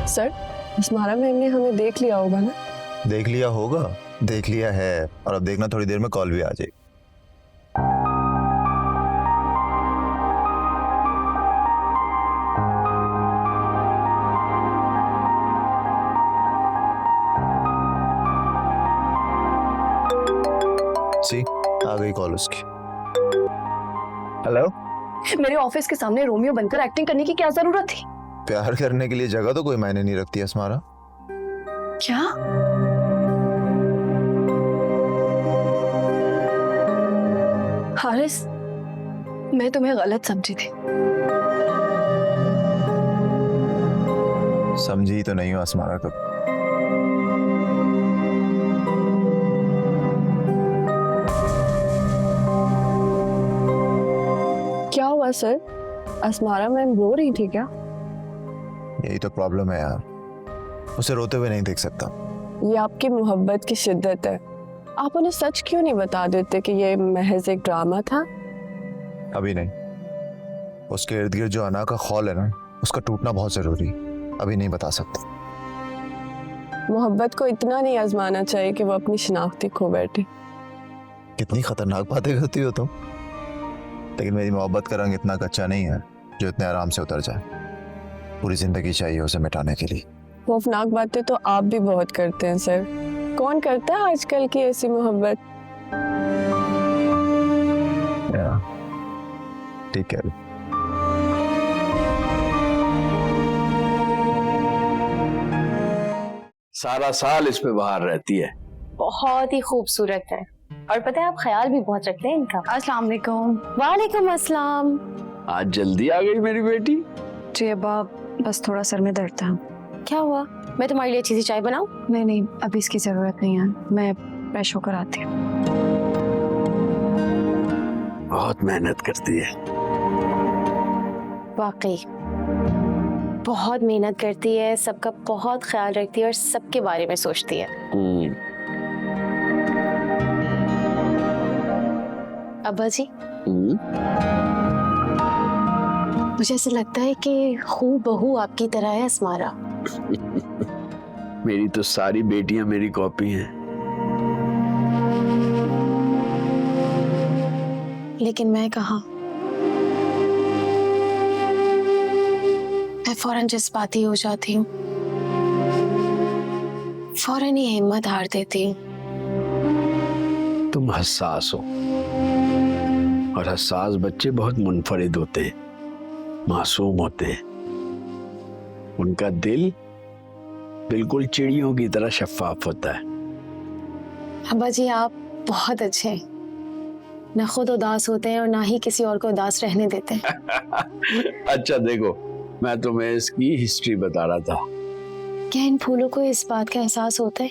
Sir, Asmara ma'am ने हमें देख लिया होगा ना? देख लिया होगा, देख लिया है, और अब देखना थोड़ी देर में कॉल भी आ जाएगी। सी, आ गई कॉल उसकी। हेलो। मेरे ऑफिस के सामने रोमियो बनकर एक्टिंग करने की क्या जरूरत थी? प्यार करने के लिए जगह तो कोई मायने नहीं रखती अस्मारा। क्या? हारिस, मैं तुम्हें गलत समझी थी। समझी तो नहीं हो अस्मारा कब। क्या हुआ सर? अस्मारा मैम रो रही थी क्या? यही तो प्रॉब्लम है यार, उसे रोते हुए नहीं देख सकता। ये आपकी मोहब्बत की शिद्दत है। आप उन्हें सच क्यों नहीं बता देते कि ये महज एक ड्रामा था? अभी नहीं, उसके इर्द गिर्द जो अना का खौल है ना, उसका टूटना बहुत जरूरी। अभी नहीं बता सकता। मोहब्बत को इतना नहीं आजमाना चाहिए कि वो अपनी शिनाख्ती खो बैठे। कितनी खतरनाक बातें करती हो तुम। लेकिन मेरी मोहब्बत का रंग इतना कच्चा नहीं है जो इतने आराम से उतर जाए। पूरी जिंदगी चाहिए उसे मिटाने के लिए। खौफनाक बातें तो आप भी बहुत करते हैं सर। कौन करता है आजकल की ऐसी मोहब्बत? ठीक है। सारा साल इस पे बाहर रहती है। बहुत ही खूबसूरत है और पता है आप ख्याल भी बहुत रखते हैं इनका। अस्सलाम वालेकुम। वालेकुम अस्सलाम। आज जल्दी आ गई मेरी बेटी। जी अब्बा, बस थोड़ा सर में दर्द था। क्या हुआ? मैं तुम्हारे लिए अच्छी सी चाय बनाऊं? नहीं नहीं, अभी इसकी जरूरत नहीं है, मैं फ्रेश होकर आती हूँ। बहुत मेहनत करती है। वाकई बहुत मेहनत करती है, सबका बहुत ख्याल रखती है और सबके बारे में सोचती है। अब्बा जी, मुझे ऐसा लगता है कि हूबहू आपकी तरह है अस्मारा। मेरी तो सारी बेटियां मेरी कॉपी हैं। लेकिन मैं कहाँ, मैं फौरन जज्बाती हो जाती हूँ, फौरन ही हिम्मत हार देती हूँ। तुम हसास हो, और हसास बच्चे बहुत मुनफरिद होते हैं, मासूम होते हैं। उनका दिल बिल्कुल चिड़ियों की तरह शफाफ होता है। अब्बा जी, आप बहुत अच्छे हैं, न खुद उदास होते हैं और ना ही किसी और को उदास रहने देते हैं। अच्छा देखो, मैं तुम्हें इसकी हिस्ट्री बता रहा था। क्या इन फूलों को इस बात का एहसास होता है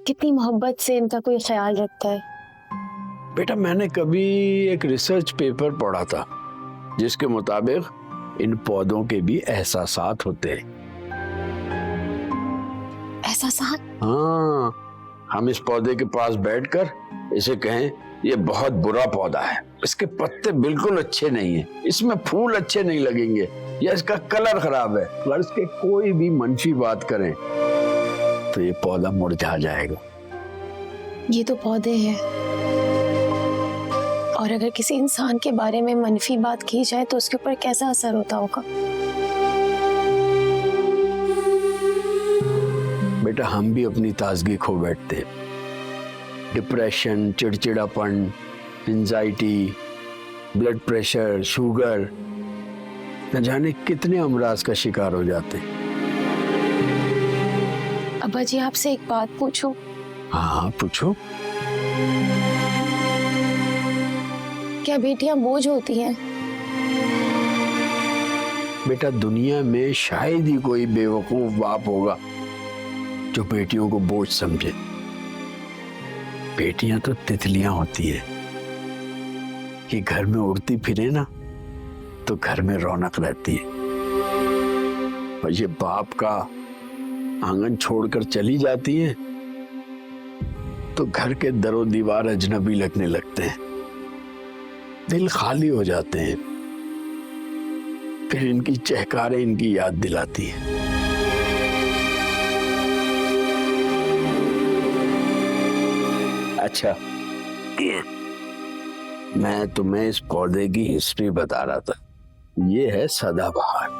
कितनी मोहब्बत से इनका कोई ख्याल रखता है? बेटा, मैंने कभी एक रिसर्च पेपर पढ़ा था जिसके मुताबिक इन पौधों के भी एहसासात होते हैं। एहसासात? हाँ, हम इस पौधे के पास बैठकर इसे कहें ये बहुत बुरा पौधा है, इसके पत्ते बिल्कुल अच्छे नहीं हैं, इसमें फूल अच्छे नहीं लगेंगे, या इसका कलर खराब है, अगर इसके कोई भी मनफी बात करें तो ये पौधा मुरझा जाएगा। ये तो पौधे हैं, और अगर किसी इंसान के बारे में मनफी बात की जाए तो उसके ऊपर कैसा असर होता होगा? बेटा, हम भी अपनी ताजगी खो बैठते हैं। डिप्रेशन, चिड़चिड़ापन, एंजाइटी, ब्लड प्रेशर, शुगर, न जाने कितने अमराज का शिकार हो जाते हैं। अब्बा जी, आपसे एक बात पूछूं? हाँ, पूछो। क्या बेटियां बोझ होती हैं? बेटा, दुनिया में शायद ही कोई बेवकूफ बाप होगा जो बेटियों को बोझ समझे। बेटियां तो तितलियां होती है, ये घर में उड़ती फिरे ना तो घर में रौनक रहती है, और ये बाप का आंगन छोड़कर चली जाती है तो घर के दरो दीवार अजनबी लगने लगते हैं, दिल खाली हो जाते हैं। फिर इनकी चहकारें इनकी याद दिलाती है। अच्छा, मैं तुम्हें इस पौधे की हिस्ट्री बता रहा था। ये है सदाबहार।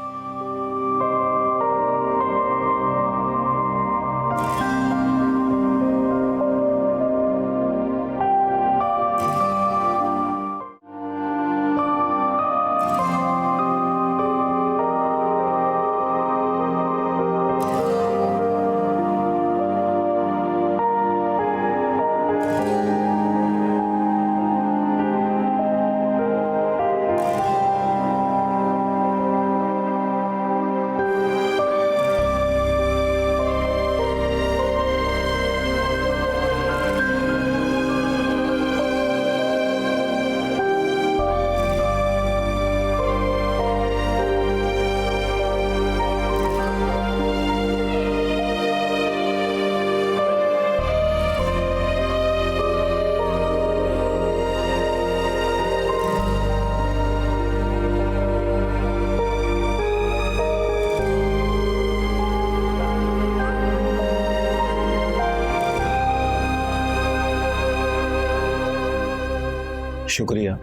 शुक्रिया।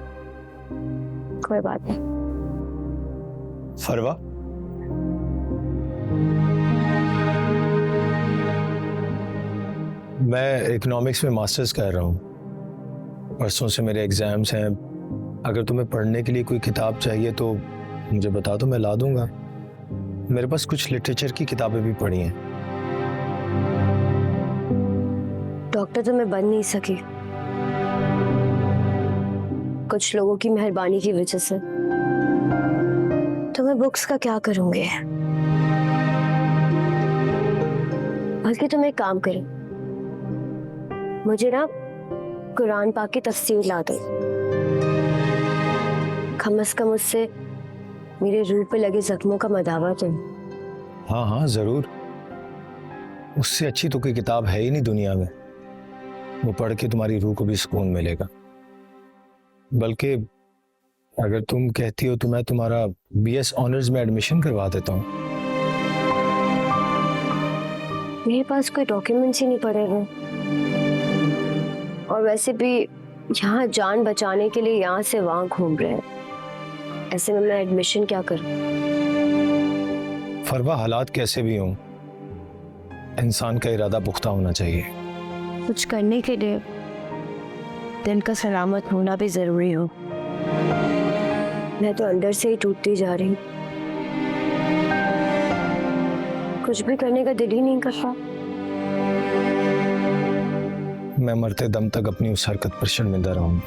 कोई बात नहीं। फरवा, मैं इकोनॉमिक्स में मास्टर्स कर रहा हूँ। परसों से मेरे एग्जाम्स हैं। अगर तुम्हें पढ़ने के लिए कोई किताब चाहिए तो मुझे बता दो, मैं ला दूंगा। मेरे पास कुछ लिटरेचर की किताबें भी पढ़ी हैं। डॉक्टर तो मैं बन नहीं सकी, कुछ लोगों की मेहरबानी की वजह से। तो मैं बुक्स का क्या करूंगी? बल्कि तुम एक काम करो, मुझे ना कुरान पाक की तफसीर ला दो। कम से कम उससे मेरे रूह पे लगे जख्मों का मदावा तो। हाँ हाँ जरूर, उससे अच्छी तो कोई किताब है ही नहीं दुनिया में। वो पढ़ के तुम्हारी रूह को भी सुकून मिलेगा। बल्कि अगर तुम कहती हो तो मैं तुम्हारा बीएस ऑनर्स में एडमिशन करवा देता हूँ। मेरे पास कोई डॉक्यूमेंट्स ही नहीं पड़े हैं, और वैसे भी यहाँ जान बचाने के लिए यहाँ से वहां घूम रहे हैं। ऐसे में मैं एडमिशन क्या करूं? फरवा, हालात कैसे भी हों, इंसान का इरादा पुख्ता होना चाहिए। कुछ करने के लिए दिल का सलामत होना भी जरूरी हो। मैं तो अंदर से ही टूटती जा रही हूँ, कुछ भी करने का दिल ही नहीं करता। मैं मरते दम तक अपनी उस हरकत पर शर्मिंदा रहूंगा।